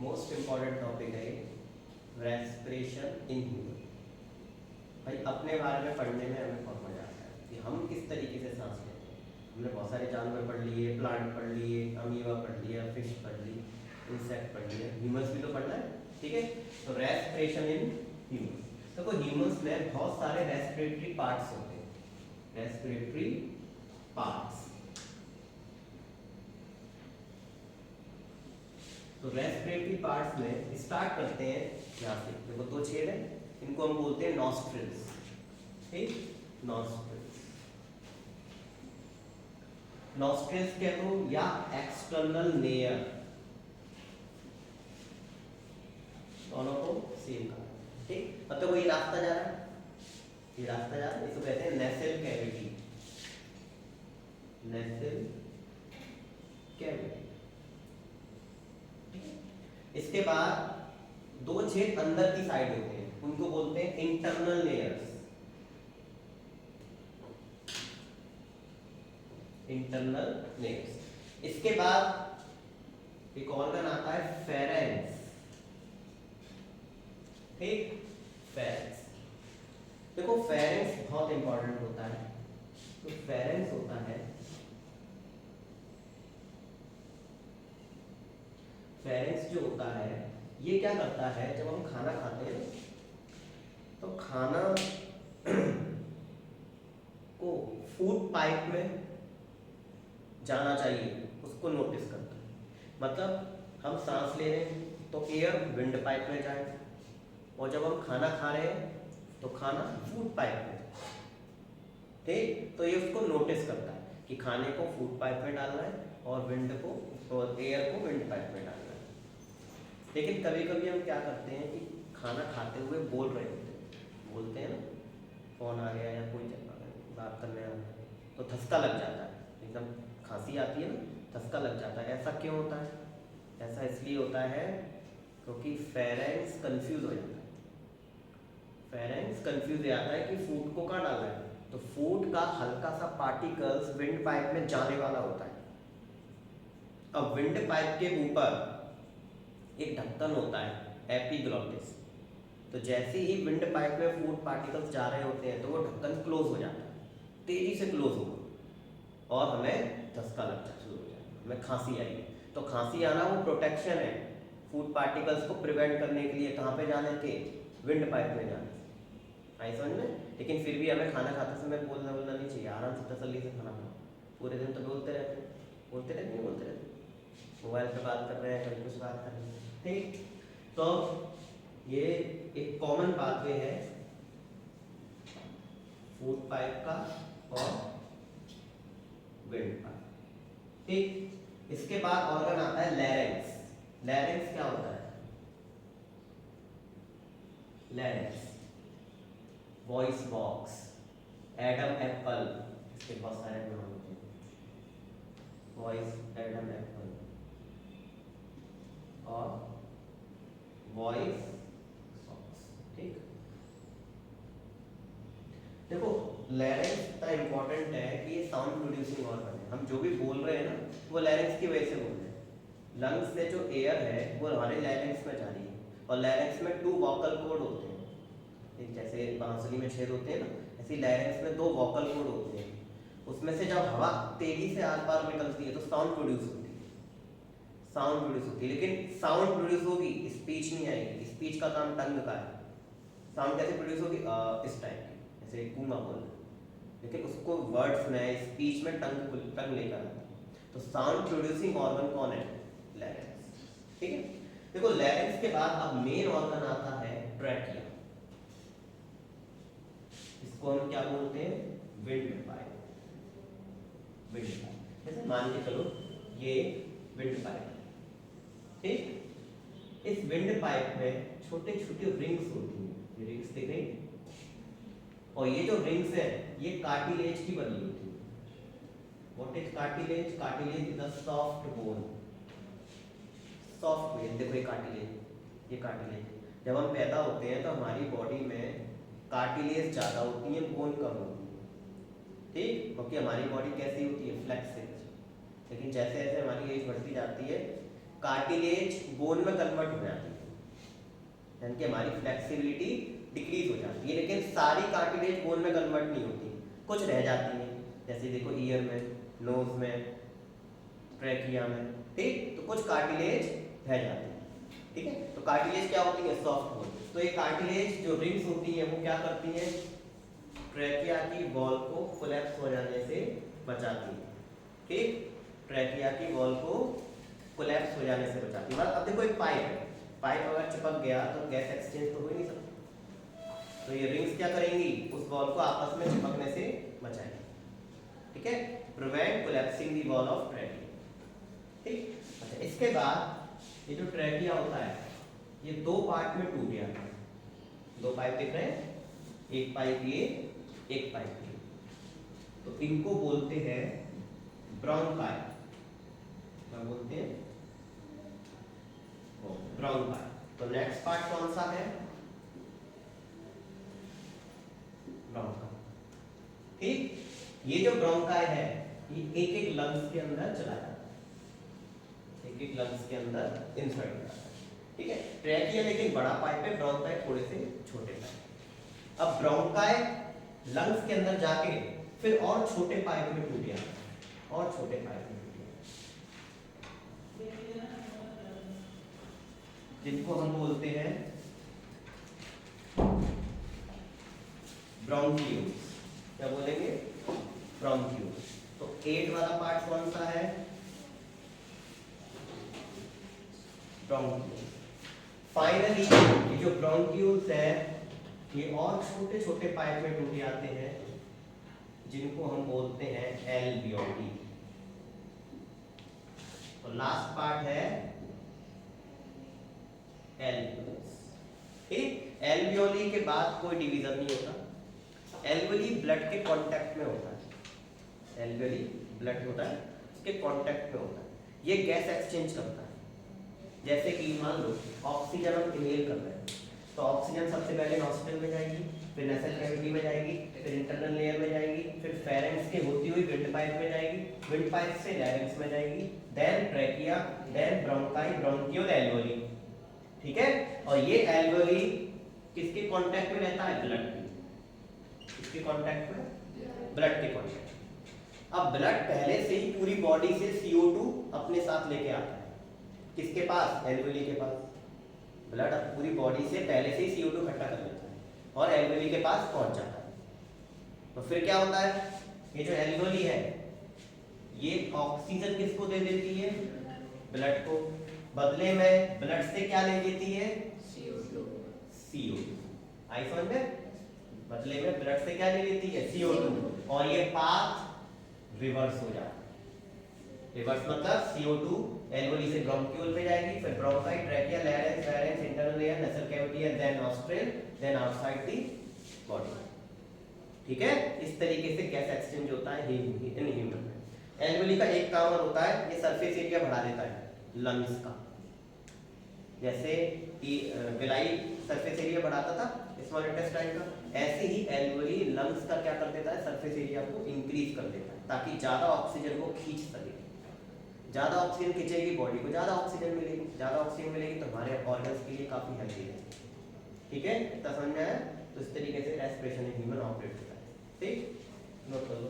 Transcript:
Most important topic है respiration in human. भाई अपने बारे में पढ़ने में हमें बहुत मजा आता है कि हम किस तरीके से सांस लेते हैं। हमने बहुत सारे जानवर पढ़ लिए, प्लांट पढ़ लिए, अमीबा पढ़ लिया, फिश पढ़ ली, इंसेक्ट पढ़ लिया, ह्यूमंस भी तो पढ़ना है, ठीक है। तो रेस्पिरेशन इन ह्यूमन, देखो ह्यूमंस में बहुत सारे रेस्पिरेटरी पार्ट्स होते हैं। रेस्पिरेटरी पार्ट्स, तो रेस्पिरेटरी पार्ट्स में स्टार्ट करते हैं यहाँ से। देखो दो छेद है, इनको हम बोलते हैं नॉस्ट्रिल्स, ठीक। नॉस्ट्रिल्स, नॉस्ट्रिल्स कह दो या एक्सटर्नल लेयर, दोनों को सेम कहा, ठीक। मतलब कोई रास्ता जा रहा है, ये रास्ता जा रहा है, इसको कहते हैं नेसल कैविटी, नेसल कैविटी। इसके बाद दो छेद अंदर की साइड होते हैं, उनको बोलते हैं इंटरनल लेयर्स, इंटरनल लेयर्स। इसके बाद एक ऑर्गन आता है फेरेंस, ठीक। फेरेंस, देखो फेरेंस बहुत इंपॉर्टेंट होता है। तो फेरेंस होता है, फेरेंस जो होता है ये क्या करता है, जब हम खाना खाते हैं तो खाना को फूड पाइप में जाना चाहिए, उसको नोटिस करता है। मतलब हम सांस ले रहे हैं तो एयर विंड पाइप में जाए, और जब हम खाना खा रहे हैं तो खाना फूड पाइप में, ठीक। तो ये उसको नोटिस करता है कि खाने को फूड पाइप में डालना है और विंड को, और एयर को विंड पाइप में डालना है। लेकिन कभी कभी हम क्या करते हैं कि खाना खाते हुए बोल रहे होते हैं, बोलते हैं ना, फोन आ गया या कोई बात करने आ गया तो धक्का लग जाता है, एकदम खांसी आती है ना, धक्का लग जाता है। ऐसा क्यों होता है? ऐसा इसलिए होता है क्योंकि फेरेंस कंफ्यूज हो जाता है। फेरेंस कंफ्यूज हो जाता है कि फूड को कहाँ डालना है, तो फूड का हल्का सा पार्टिकल्स विंड पाइप में जाने वाला होता है। अब विंड पाइप के ऊपर एक ढक्कन होता है एपिग्लॉटिस, तो जैसे ही विंड पाइप में फूड पार्टिकल्स जा रहे होते हैं तो वो ढक्कन क्लोज हो जाता है, तेजी से क्लोज होगा और हमें धक्का लगना शुरू हो जाएगा, हमें खांसी आएगी। तो खांसी आना वो प्रोटेक्शन है फूड पार्टिकल्स को प्रिवेंट करने के लिए, कहाँ पे जाने के, विंड पाइप में जाने से, आई समझ में। लेकिन फिर भी हमें खाना खाते समय बोलना नहीं चाहिए, आराम से तसल्ली से खाना खाओ। पूरे दिन तो बोलते रहते हैं, बोलते रहते हैं, बोलते रहते, मोबाइल पे बात कर रहे हैं, कभी कुछ बात कर रहे हैं, ठीक। तो ये एक कॉमन पाथवे है फूड पाइप का और विंड पाइप, ठीक। इसके बाद ऑर्गन आता है लैरिंक्स। लैरिंक्स क्या होता है? Larynx, voice box, Adam Apple, इसके बहुत सारे नाम होते हैं, वॉइस एडम एप्पल और वॉइस सॉक्स, ठीक। देखो लैरिंक्स इतना इंपॉर्टेंट है कि ये साउंड प्रोड्यूसिंग ऑर्गन है। हम जो भी बोल रहे हैं ना वो लैरिंक्स की वजह से बोल रहे हैं। लंग्स से जो एयर है वो हमारे लैरिंक्स में जा रही है, और लैरिंक्स में 2 वोकल कॉर्ड होते हैं, ठीक। जैसे बांसुरी में छेद होते हैं ना, ऐसे लैरिंक्स में 2 वोकल कॉर्ड होते हैं। उसमें से जब हवा तेजी से आर पार निकलती है तो साउंड प्रोड्यूस होती है, साउंड प्रोड्यूस होती है। लेकिन साउंड प्रोड्यूस होगी, स्पीच नहीं आएगी। स्पीच का काम टंग का है। साउंड कैसे प्रोड्यूस होगी? इस टाइप की, जैसे कूमा बोल, लेकिन उसको वर्ड्स में, स्पीच में टंग लेकर आती है। तो साउंड प्रोड्यूसिंग ऑर्गन कौन है? लैरिंक्स, ठीक है। देखो लैरिंक्स के बाद अब मेन ऑर्गन आता है ट्रैकिया। इसको हम क्या बोलते हैं? Wind pipe, wind pipe. जैसे मान के चलो ये विंड पाइप, ठीक। इस विंड पाइप में छोटे छोटे रिंग्स होती हैं, ये रिंग्स दिख रही, और ये जो रिंग्स है ये कार्टिलेज की बनी होती है। What is cartilage? Cartilage is a soft bone, soft bone. देखो ये कार्टिलेज, ये कार्टिलेज। जब हम पैदा होते हैं तो हमारी बॉडी में कार्टिलेज ज़्यादा होती है, बोन कम होती है, ठीक। क्योंकि हमारी बॉडी कैसी होती है? फ्लेक्सिबल। लेकिन जैसे जैसे हमारी एज बढ़ती जाती है कार्टिलेज बोन में कन्वर्ट हो जाती है, यानी कि हमारी फ्लेक्सिबिलिटी डिक्रीज हो जाती है। लेकिन सारी कार्टिलेज बोन में कन्वर्ट नहीं होती, कुछ रह जाती है, जैसे देखो ईयर में, नोज में, ट्रैकिया में, ठीक। तो कुछ कार्टिलेज रह जाती है, ठीक है। तो कार्टिलेज क्या होती है? Soft bone. तो ये कार्टिलेज जो रिंग्स होती है वो क्या करती है? ट्रैकिया की वॉल को कोलैप्स हो जाने से बचाती है, ठीक। ट्रैकिया की वॉल को कोलैप्स हो जाने से बचाती है। अब देखो एक पाइप है, पाइप अगर चिपक गया तो गैस एक्सचेंज तो हो ही नहीं सकता, तो ये रिंग्स क्या करेंगी? उस वॉल को आपस में चिपकने से बचाएंगी, ठीक है। Prevent collapsing the wall of trachea, ठीक। अच्छा, इसके बाद ये जो ट्रैकिया होता है ये दो पार्ट में टूट जाता है। दो पाइप दिख रहे हैं, एक पाइप ये, एक पाइप ये, तो इनको बोलते हैं ब्रोंकाई। क्या बोलते हैं? ब्रोंकाई। तो नेक्स्ट पार्ट कौन सा है? ब्रोंकाई, ठीक। ये जो ब्रोंकाई है ये एक एक लंग्स के अंदर चला जाता है, एक एक लंग्स के अंदर इंसर्ट हो जाता है, ठीक है। ट्रैकिया लेकिन बड़ा पाइप है, ब्रोंकाई थोड़े से छोटे पाइप। अब ब्रोंकाई लंग्स के अंदर जाके फिर और छोटे पाइप में टूट जाता है, और छोटे पाइप में टूट जाता है, जिनको हम बोलते हैं ब्रोंकियोल्स। क्या बोलेंगे? ब्रोंकियोल्स। तो 8 वाला पार्ट कौन सा है? ब्रोंकियोल्स। फाइनली ये जो ब्रोंकियोल्स है ये और छोटे छोटे पाइप में टूट जाते हैं, जिनको हम बोलते हैं एल्वियोली। तो लास्ट पार्ट है एल्वियोलस, ठीक। एल्वियोली के बाद कोई डिवीजन नहीं होता। एल्वियोली ब्लड के कांटेक्ट में होता है, एल्वियोली ब्लड होता है उसके कांटेक्ट में होता है। ये गैस एक्सचेंज करता है, जैसे कि मान लो ऑक्सीजन हम इनहेल कर रहे हैं, तो ऑक्सीजन सबसे पहले नॉस्ट्रिल में जाएगी, फिर नेसल कैविटी में जाएगी, फिर इंटरनल लेयर में जाएगी, फिर फेरेंक्स के होती हुई विंड पाइप में जाएगी, विंड पाइप से लैरिंक्स में जाएगी, then trachea, then bronchi, bronchiole, alveoli, ठीक है। और ये एल्वियोली किसके कांटेक्ट में रहता है? ब्लड के। किसके कांटेक्ट में? ब्लड के कांटेक्ट। अब ब्लड पहले से ही पूरी बॉडी से CO2 अपने साथ लेके आता है, किसके पास? एल्वियोली के पास। ब्लड पूरी बॉडी से पहले से ही CO2 इकट्ठा कर लेता है और एल्वियोली के पास पहुंच जाता है। तो फिर क्या होता है? ये जो एल्वियोली है ये ऑक्सीजन किसको दे देती है? ब्लड को। बदले में ब्लड से क्या ले लेती है? CO2। आई समझ में? बदले में ब्लड से क्या ले लेती है? CO2। और ये पाथ रिवर्स हो जाता है। रिवर्स मतलब CO2 एल्वियोली से ब्रोंकियोल में जाएगी, फिर bronchi, trachea, larynx, pharynx, internal layer, nasal cavity and then nostril, then outside the body, ठीक है। इस तरीके से गैस एक्सचेंज होता है इन ह्यूमन में। एल्वियोली का एक काम होता है, ये सरफेस एरिया बढ़ा देता है लंग्स का, जैसे कि विलाई सरफेस एरिया बढ़ाता था स्मॉल इंटेस्टाइन का, ऐसे ही एल्वियोली लंग्स का क्या कर देता है? सरफेस एरिया को इंक्रीज कर देता है, ताकि ज्यादा ऑक्सीजन को खींच सके। ज्यादा ऑक्सीजन खींचेगी बॉडी को ज्यादा ऑक्सीजन मिलेगी, ज्यादा ऑक्सीजन मिलेगी तो हमारे ऑर्गन्स के लिए काफी हेल्दी है, ठीक है। इतना समझ में आया? तो इस तरीके से रेस्पिरेशन ह्यूमन ऑपरेट होता है, ठीक। नोट कर लो।